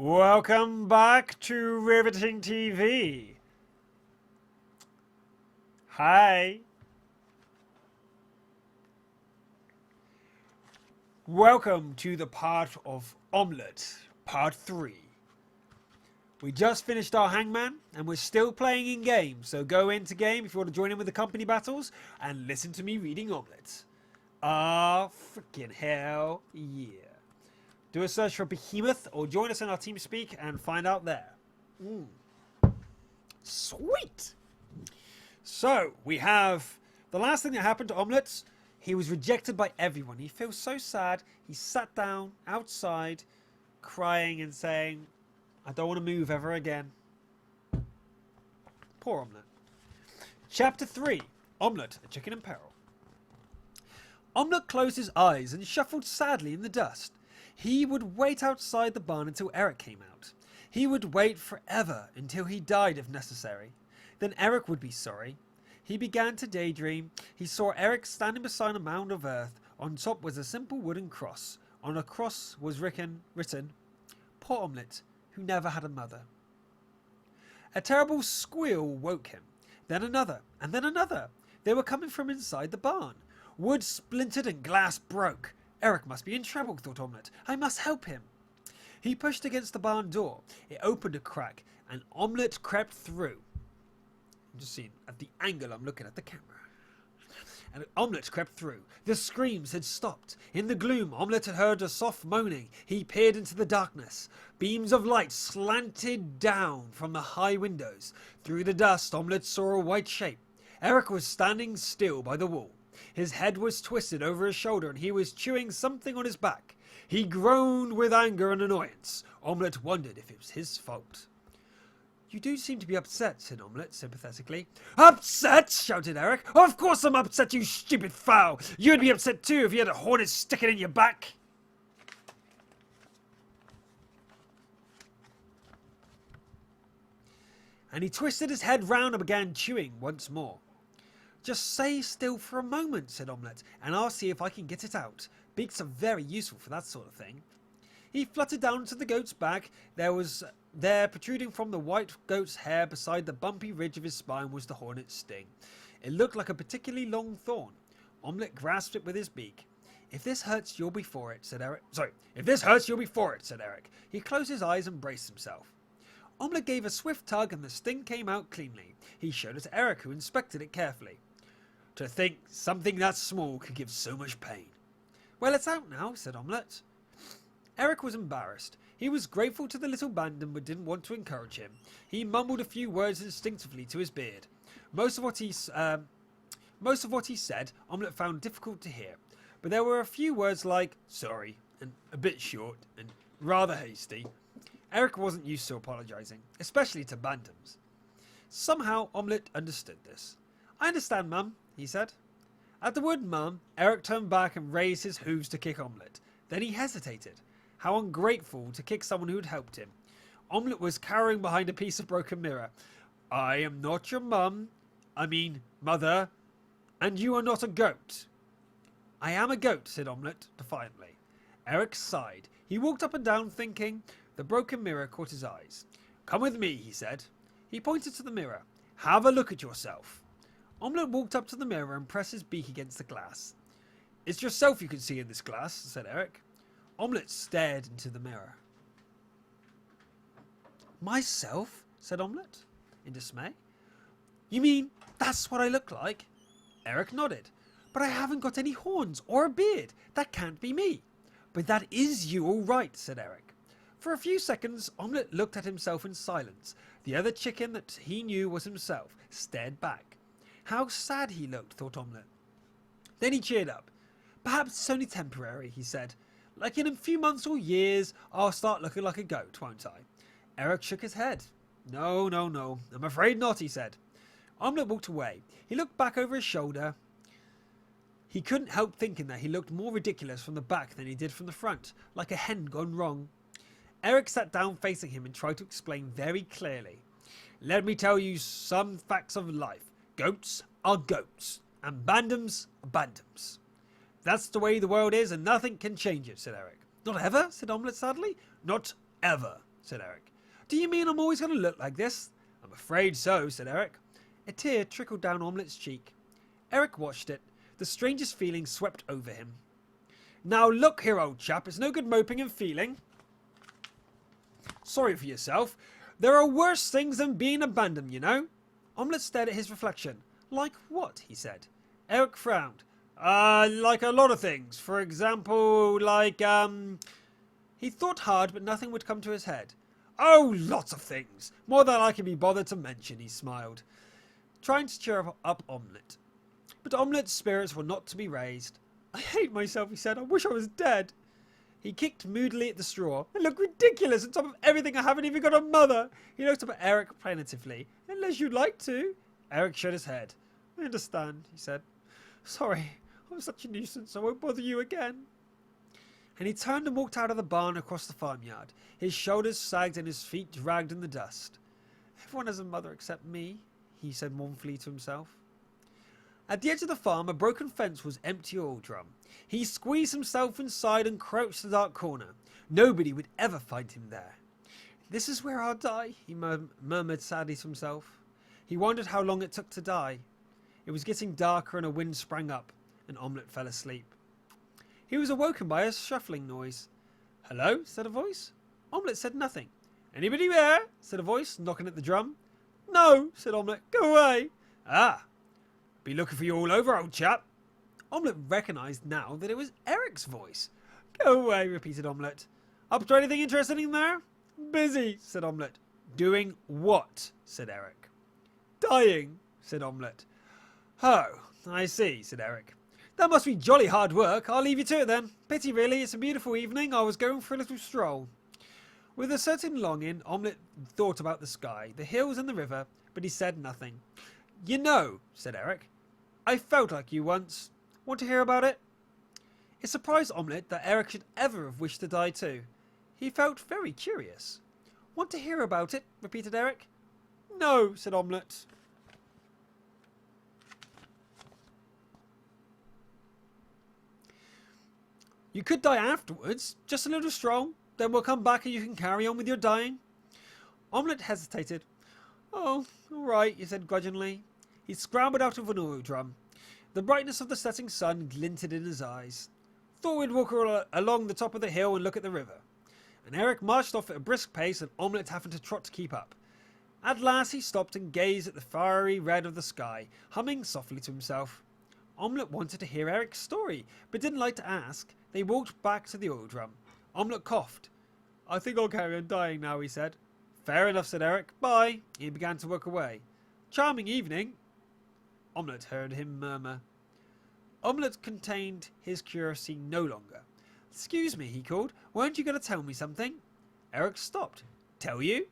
Welcome back to RivetingTV. Hi. Welcome to the part of Omelette, part 3. We just finished our hangman and we're still playing in game, so go into game if you want to join in with the company battles and listen to me reading Omelette. Freaking hell yeah. Do a search for Behemoth or join us in our TeamSpeak and find out there. Sweet! So, we have the last thing that happened to Omelette. He was rejected by everyone. He feels so sad. He sat down outside crying and saying, I don't want to move ever again. Poor Omelette. Chapter 3. Omelette, a chicken in peril. Omelette closed his eyes and shuffled sadly in the dust. He would wait outside the barn until Eric came out. He would wait forever until he died if necessary. Then Eric would be sorry. He began to daydream. He saw Eric standing beside a mound of earth. On top was a simple wooden cross. On a cross was written, Poor Omelette, who never had a mother. A terrible squeal woke him. Then another, and then another. They were coming from inside the barn. Wood splintered and glass broke. Eric must be in trouble, thought Omelette. I must help him. He pushed against the barn door. It opened a crack, and Omelette crept through. I'm just seeing at the angle I'm looking at the camera. And Omelette crept through. The screams had stopped. In the gloom, Omelette had heard a soft moaning. He peered into the darkness. Beams of light slanted down from the high windows. Through the dust, Omelette saw a white shape. Eric was standing still by the wall. His head was twisted over his shoulder and he was chewing something on his back. He groaned with anger and annoyance. Omelette wondered if it was his fault. You do seem to be upset, said Omelette sympathetically. Upset? Shouted Eric. Of course I'm upset, you stupid fowl. You'd be upset too if you had a hornet sticking in your back. And he twisted his head round and began chewing once more. Just stay still for a moment, said Omelette, and I'll see if I can get it out. Beaks are very useful for that sort of thing. He fluttered down to the goat's back. There, protruding from the white goat's hair beside the bumpy ridge of his spine, was the hornet's sting. It looked like a particularly long thorn. Omelette grasped it with his beak. If this hurts, you'll be for it, said Eric. If this hurts, you'll be for it, said Eric. He closed his eyes and braced himself. Omelette gave a swift tug and the sting came out cleanly. He showed it to Eric, who inspected it carefully. To think something that small could give so much pain. Well, it's out now, said Omelette. Eric was embarrassed. He was grateful to the little bandit but didn't want to encourage him. He mumbled a few words instinctively to his beard. Most of what he said, Omelette found difficult to hear. But there were a few words like sorry, and a bit short, and rather hasty. Eric wasn't used to apologising, especially to bantams. Somehow Omelette understood this. I understand, Mum, he said. At the word Mum, Eric turned back and raised his hooves to kick Omelette. Then he hesitated. How ungrateful to kick someone who had helped him. Omelette was cowering behind a piece of broken mirror. I am not your mother, and you are not a goat. I am a goat, said Omelette defiantly. Eric sighed. He walked up and down thinking. The broken mirror caught his eyes. Come with me, he said. He pointed to the mirror. Have a look at yourself. Omelette walked up to the mirror and pressed his beak against the glass. It's yourself you can see in this glass, said Eric. Omelette stared into the mirror. Myself? Said Omelette, in dismay. You mean that's what I look like? Eric nodded. But I haven't got any horns or a beard. That can't be me. But that is you all right, said Eric. For a few seconds, Omelette looked at himself in silence. The other chicken that he knew was himself stared back. How sad he looked, thought Omelette. Then he cheered up. Perhaps it's only temporary, he said. Like in a few months or years, I'll start looking like a goat, won't I? Eric shook his head. No, I'm afraid not, he said. Omelette walked away. He looked back over his shoulder. He couldn't help thinking that he looked more ridiculous from the back than he did from the front, like a hen gone wrong. Eric sat down facing him and tried to explain very clearly. Let me tell you some facts of life. Goats are goats, and bantams are bantams. That's the way the world is, and nothing can change it, said Eric. Not ever, said Omelette sadly. Not ever, said Eric. Do you mean I'm always going to look like this? I'm afraid so, said Eric. A tear trickled down Omelette's cheek. Eric watched it. The strangest feeling swept over him. Now look here, old chap, it's no good moping and feeling sorry for yourself. There are worse things than being abandoned, you know. Omelette stared at his reflection. Like what? He said. Eric frowned. Like a lot of things. For example, like, He thought hard, but nothing would come to his head. Oh, lots of things. More than I can be bothered to mention, he smiled, trying to cheer up Omelette. But Omelette's spirits were not to be raised. I hate myself, he said. I wish I was dead. He kicked moodily at the straw. I look ridiculous on top of everything. I haven't even got a mother. He looked up at Eric plaintively. Unless you'd like to. Eric shook his head. I understand, he said. Sorry, I'm such a nuisance. I won't bother you again. And he turned and walked out of the barn across the farmyard. His shoulders sagged and his feet dragged in the dust. Everyone has a mother except me, he said mournfully to himself. At the edge of the farm, a broken fence was empty oil drum. He squeezed himself inside and crouched in the dark corner. Nobody would ever find him there. This is where I'll die, he murmured sadly to himself. He wondered how long it took to die. It was getting darker and a wind sprang up, and Omelette fell asleep. He was awoken by a shuffling noise. Hello, said a voice. Omelette said nothing. Anybody there? Said a voice, knocking at the drum. No, said Omelette. Go away. Ah, be looking for you all over, old chap. Omelette recognised now that it was Eric's voice. Go away, repeated Omelette. Up to anything interesting in there? Busy, said Omelette. Doing what? Said Eric. Dying, said Omelette. Oh, I see, said Eric. That must be jolly hard work. I'll leave you to it then. Pity really, it's a beautiful evening. I was going for a little stroll. With a certain longing, Omelette thought about the sky, the hills and the river, but he said nothing. You know, said Eric, I felt like you once. Want to hear about it? It surprised Omelette that Eric should ever have wished to die too. He felt very curious. Want to hear about it? Repeated Eric. No, said Omelette. You could die afterwards. Just a little stroll. Then we'll come back and you can carry on with your dying. Omelette hesitated. Oh, all right, he said grudgingly. He scrambled out of an oil drum. The brightness of the setting sun glinted in his eyes. Thought we'd walk along the top of the hill and look at the river. And Eric marched off at a brisk pace and Omelette having to trot to keep up. At last he stopped and gazed at the fiery red of the sky, humming softly to himself. Omelette wanted to hear Eric's story, but didn't like to ask. They walked back to the oil drum. Omelette coughed. I think I'll carry on dying now, he said. Fair enough, said Eric. Bye. He began to walk away. Charming evening. Omelette heard him murmur. Omelette contained his curiosity no longer. Excuse me, he called. Weren't you going to tell me something? Eric stopped. Tell you?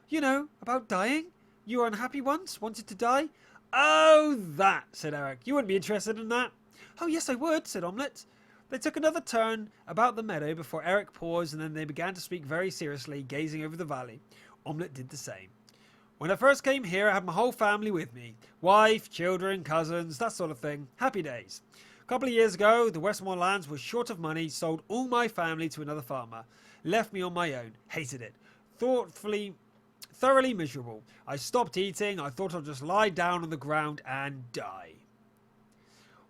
You know, about dying. You were unhappy once, wanted to die. Oh, that, said Eric. You wouldn't be interested in that. Oh, yes, I would, said Omelette. They took another turn about the meadow before Eric paused, and then they began to speak very seriously, gazing over the valley. Omelette did the same. When I first came here, I had my whole family with me. Wife, children, cousins, that sort of thing. Happy days. A couple of years ago, the Westmore lands was short of money, sold all my family to another farmer. Left me on my own. Hated it. Thoroughly miserable. I stopped eating. I thought I'd just lie down on the ground and die.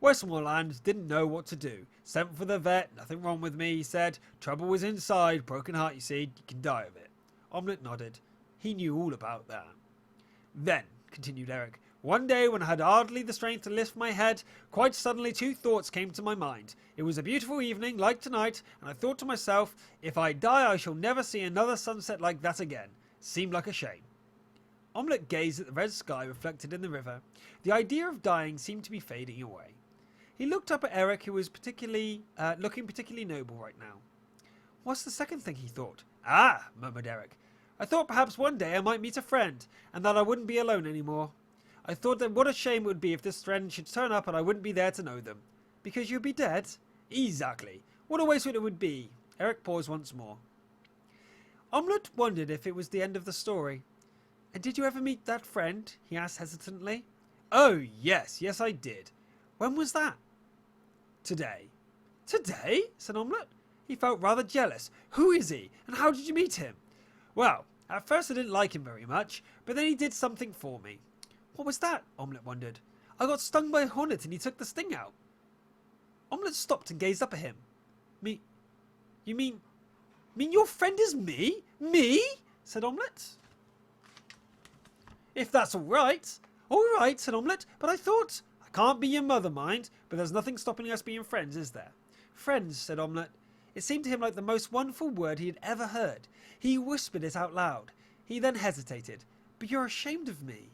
Westmoreland didn't know what to do. Sent for the vet. Nothing wrong with me, he said. Trouble was inside. Broken heart, you see. You can die of it. Omelette nodded. He knew all about that. Then, continued Eric, one day when I had hardly the strength to lift my head, quite suddenly two thoughts came to my mind. It was a beautiful evening, like tonight, and I thought to myself, if I die I shall never see another sunset like that again. Seemed like a shame. Omelette gazed at the red sky reflected in the river. The idea of dying seemed to be fading away. He looked up at Eric, who was looking particularly noble right now. What's the second thing, he thought? Ah, murmured Eric. I thought perhaps one day I might meet a friend, and that I wouldn't be alone anymore. I thought that what a shame it would be if this friend should turn up and I wouldn't be there to know them. Because you'd be dead? Exactly. What a waste it would be. Eric paused once more. Omelette wondered if it was the end of the story. And did you ever meet that friend? He asked hesitantly. Oh, yes, I did. When was that? Today. Today? Said Omelette. He felt rather jealous. Who is he? And how did you meet him? Well, at first I didn't like him very much, but then he did something for me. What was that? Omelette wondered. I got stung by a hornet and he took the sting out. Omelette stopped and gazed up at him. Me? You mean your friend is me? Me? Said Omelette. If that's all right. All right, said Omelette, but I thought... I can't be your mother, mind, but there's nothing stopping us being friends, is there? Friends, said Omelette. It seemed to him like the most wonderful word he had ever heard. He whispered it out loud. He then hesitated. But you're ashamed of me,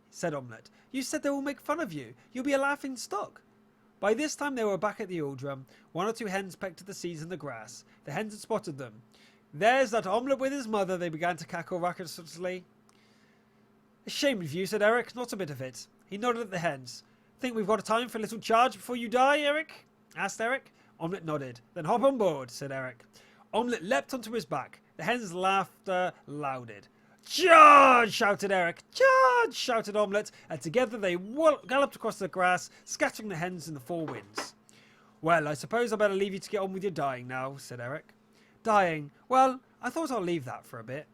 said Omelette. You said they will make fun of you. You'll be a laughing stock. By this time they were back at the old drum. 1 or 2 hens pecked at the seeds in the grass. The hens had spotted them. There's that Omelette with his mother, they began to cackle raucously. Ashamed of you, said Eric. Not a bit of it. He nodded at the hens. Think we've got time for a little charge before you die, Eric? Asked Eric. Omelette nodded. Then hop on board, said Eric. Omelette leapt onto his back. The hens' laughter louded. Charge! Shouted Eric. Charge! Shouted Omelette, and together they galloped across the grass, scattering the hens in the 4 winds. Well, I suppose I better leave you to get on with your dying now, said Eric. Dying? Well, I thought I'll leave that for a bit.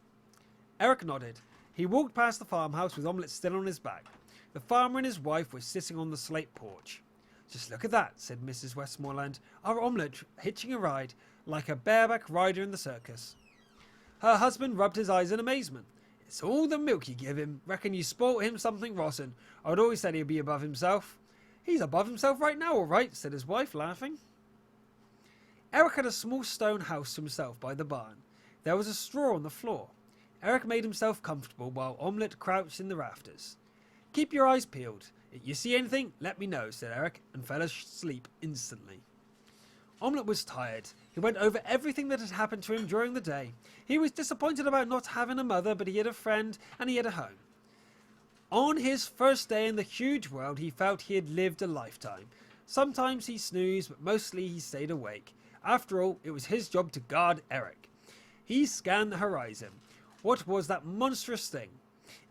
Eric nodded. He walked past the farmhouse with Omelette still on his back. The farmer and his wife were sitting on the slate porch. Just look at that, said Mrs. Westmoreland. Our Omelette hitching a ride, like a bareback rider in the circus. Her husband rubbed his eyes in amazement. It's all the milk you give him. Reckon you spoilt him something rotten. I'd always said he'd be above himself. He's above himself right now, all right, said his wife, laughing. Eric had a small stone house to himself by the barn. There was a straw on the floor. Eric made himself comfortable while Omelette crouched in the rafters. Keep your eyes peeled. If you see anything, let me know, said Eric, and fell asleep instantly. Omelette was tired. He went over everything that had happened to him during the day. He was disappointed about not having a mother, but he had a friend and he had a home. On his first day in the huge world, he felt he had lived a lifetime. Sometimes he snoozed, but mostly he stayed awake. After all, it was his job to guard Eric. He scanned the horizon. What was that monstrous thing?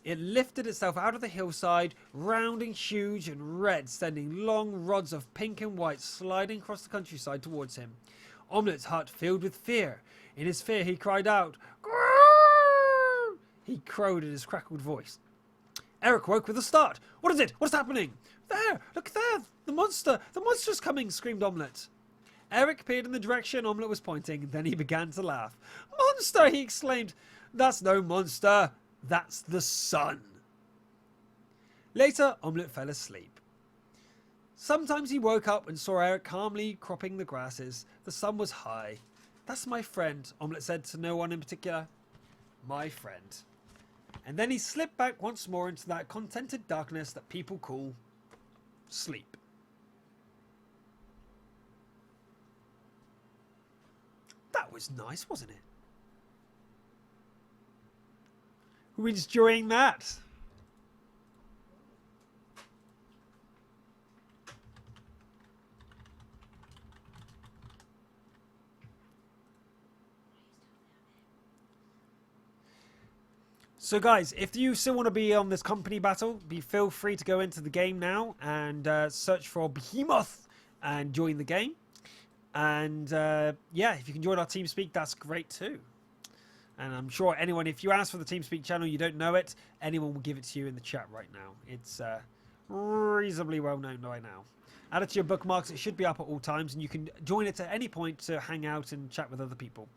It lifted itself out of the hillside, round and huge and red, sending long rods of pink and white sliding across the countryside towards him. Omelette's heart filled with fear. In his fear he cried out, "Grrr!" He crowed in his crackled voice. Eric woke with a start. What is it? What's happening? There! Look there! The monster! The monster's coming! Screamed Omelette. Eric peered in the direction Omelette was pointing, then he began to laugh. Monster! He exclaimed. That's no monster. That's the sun. Later, Omelette fell asleep. Sometimes he woke up and saw Eric calmly cropping the grasses. The sun was high. That's my friend, Omelette said to no one in particular. My friend. And then he slipped back once more into that contented darkness that people call sleep. That was nice, wasn't it? Who is enjoying that? So guys, if you still want to be on this company battle, feel free to go into the game now and search for Behemoth and join the game. And yeah, if you can join our TeamSpeak, that's great too. And I'm sure anyone, if you ask for the TeamSpeak channel, you don't know it, anyone will give it to you in the chat right now. It's reasonably well known right now. Add it to your bookmarks. It should be up at all times, and you can join it at any point to hang out and chat with other people.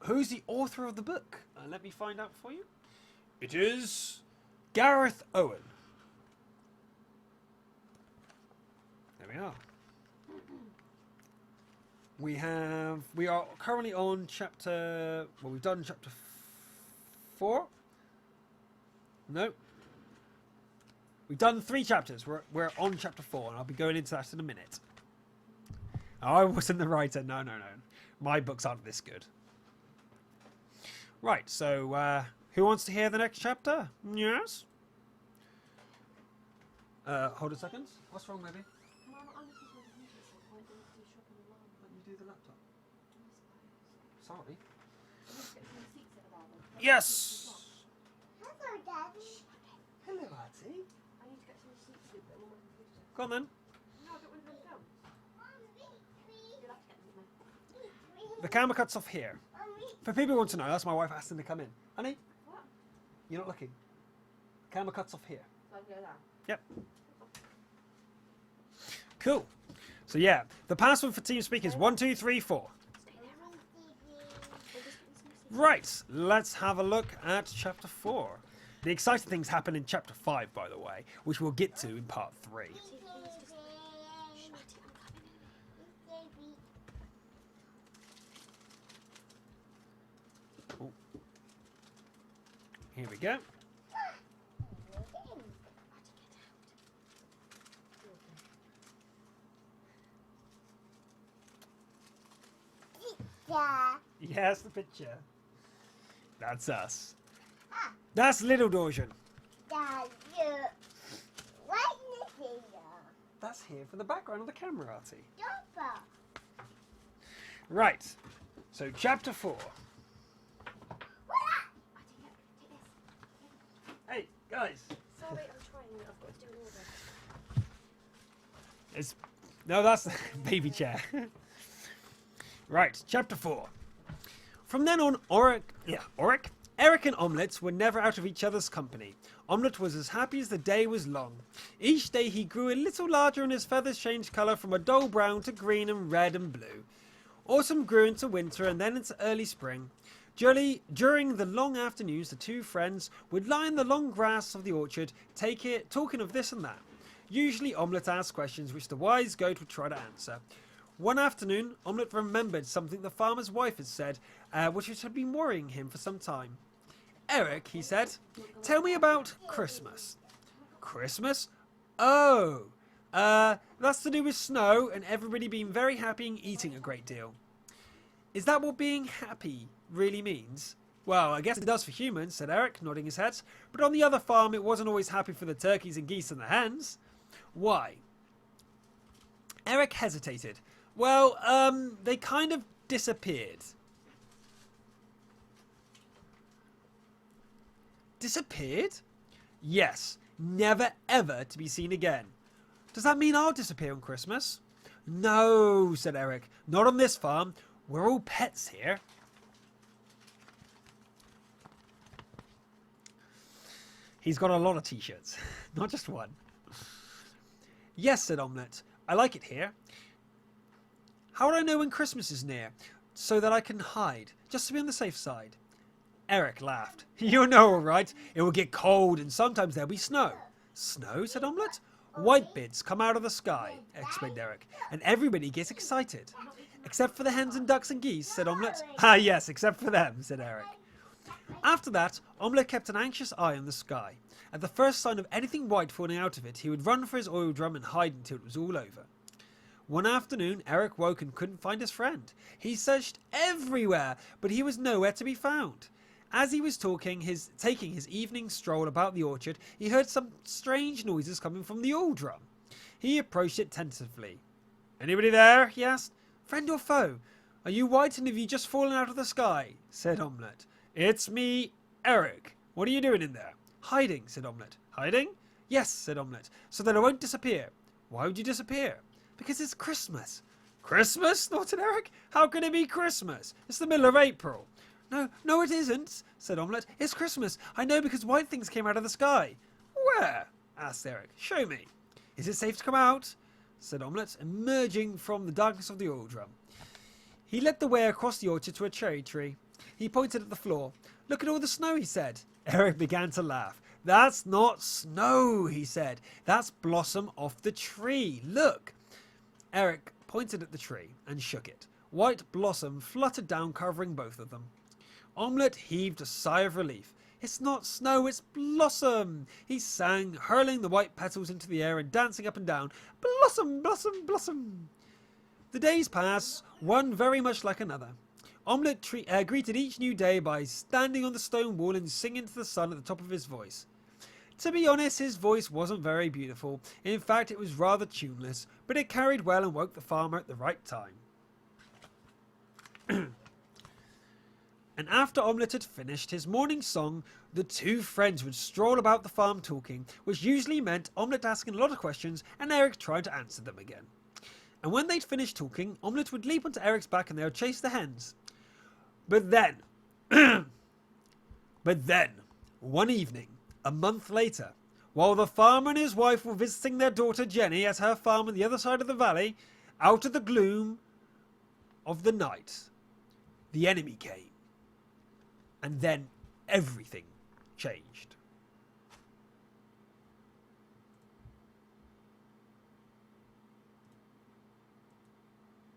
Who's the author of the book? Let me find out for you. It is Gareth Owen. There we are. We are currently on chapter, well, we've done chapter 4. No. We've done 3 chapters. We're on chapter 4, and I'll be going into that in a minute. I wasn't the writer. No. My books aren't this good. Right, so who wants to hear the next chapter? Yes? Hold a second. What's wrong, baby? You do the laptop. Sorry. Yes! Hello, Daddy. Hello, Auntie. I need to get some receipts with them on my computer. Go on then. No, I don't want them down. You'll have to get them with me. The camera cuts off here. For people who want to know, that's my wife asking to come in. Honey, What? you're not looking. Camera cuts off here. So I go down. Yep. Cool. So yeah, the password for TeamSpeak is 1234. Stay there, Ron. Right, let's have a look at chapter 4. The exciting things happen in chapter 5, by the way, which we'll get to in part 3. Oh. Here we go. Yes, the picture. That's us. That's little Dorjan. That's here for the background of the camera, Artie. Right. So, chapter 4. Hey, guys. Sorry, I'm trying. I've got to do an order. No, that's the baby chair. Right, chapter 4. From then on, Eric and Omelette were never out of each other's company. Omelette was as happy as the day was long. Each day he grew a little larger and his feathers changed colour from a dull brown to green and red and blue. Autumn grew into winter and then into early spring. During the long afternoons, the two friends would lie in the long grass of the orchard, talking of this and that. Usually Omelette asked questions which the wise goat would try to answer. One afternoon, Omelette remembered something the farmer's wife had said, which had been worrying him for some time. Eric, he said, tell me about Christmas. Christmas? Oh, that's to do with snow and everybody being very happy and eating a great deal. Is that what being happy really means? Well, I guess it does for humans, said Eric, nodding his head. But on the other farm, it wasn't always happy for the turkeys and geese and the hens. Why? Eric hesitated. Well, they kind of disappeared. Disappeared? Yes, never ever to be seen again. Does that mean I'll disappear on Christmas? No, said Eric, not on this farm. We're all pets here. He's got a lot of t-shirts, not just one. Yes, said Omelette, I like it here. How would I know when Christmas is near? So that I can hide, just to be on the safe side. Eric laughed. You know all right. It will get cold and sometimes there'll be snow. Snow, said Omelette. White bits come out of the sky, explained Eric, and everybody gets excited. Except for the hens and ducks and geese, said Omelette. Ah, yes, except for them, said Eric. After that, Omelette kept an anxious eye on the sky. At the first sign of anything white falling out of it, he would run for his oil drum and hide until it was all over. One afternoon, Eric woke and couldn't find his friend. He searched everywhere, but he was nowhere to be found. As he was taking his evening stroll about the orchard, he heard some strange noises coming from the oil drum. He approached it tentatively. Anybody there? He asked. Friend or foe? Are you white and have you just fallen out of the sky? Said Omelette. It's me, Eric. What are you doing in there? Hiding, said Omelette. Hiding? Yes, said Omelette, so that I won't disappear. Why would you disappear? Because it's Christmas. Christmas? Snorted Eric. How can it be Christmas? It's the middle of April. No, it isn't, said Omelette. It's Christmas. I know because white things came out of the sky. Where? Asked Eric. Show me. Is it safe to come out? Said Omelette, emerging from the darkness of the oil drum. He led the way across the orchard to a cherry tree. He pointed at the floor. Look at all the snow, he said. Eric began to laugh. That's not snow, he said. That's blossom off the tree. Look. Eric pointed at the tree and shook it. White blossom fluttered down, covering both of them. Omelette heaved a sigh of relief. It's not snow, it's blossom, he sang, hurling the white petals into the air and dancing up and down. Blossom, blossom, blossom. The days passed, one very much like another. Omelette greeted each new day by standing on the stone wall and singing to the sun at the top of his voice. To be honest, his voice wasn't very beautiful. In fact, it was rather tuneless, but it carried well and woke the farmer at the right time. And after Omelette had finished his morning song, the two friends would stroll about the farm talking, which usually meant Omelette asking a lot of questions and Eric trying to answer them again. And when they'd finished talking, Omelette would leap onto Eric's back and they would chase the hens. But then, But then, one evening, a month later, while the farmer and his wife were visiting their daughter Jenny at her farm on the other side of the valley, out of the gloom of the night, the enemy came. And then everything changed.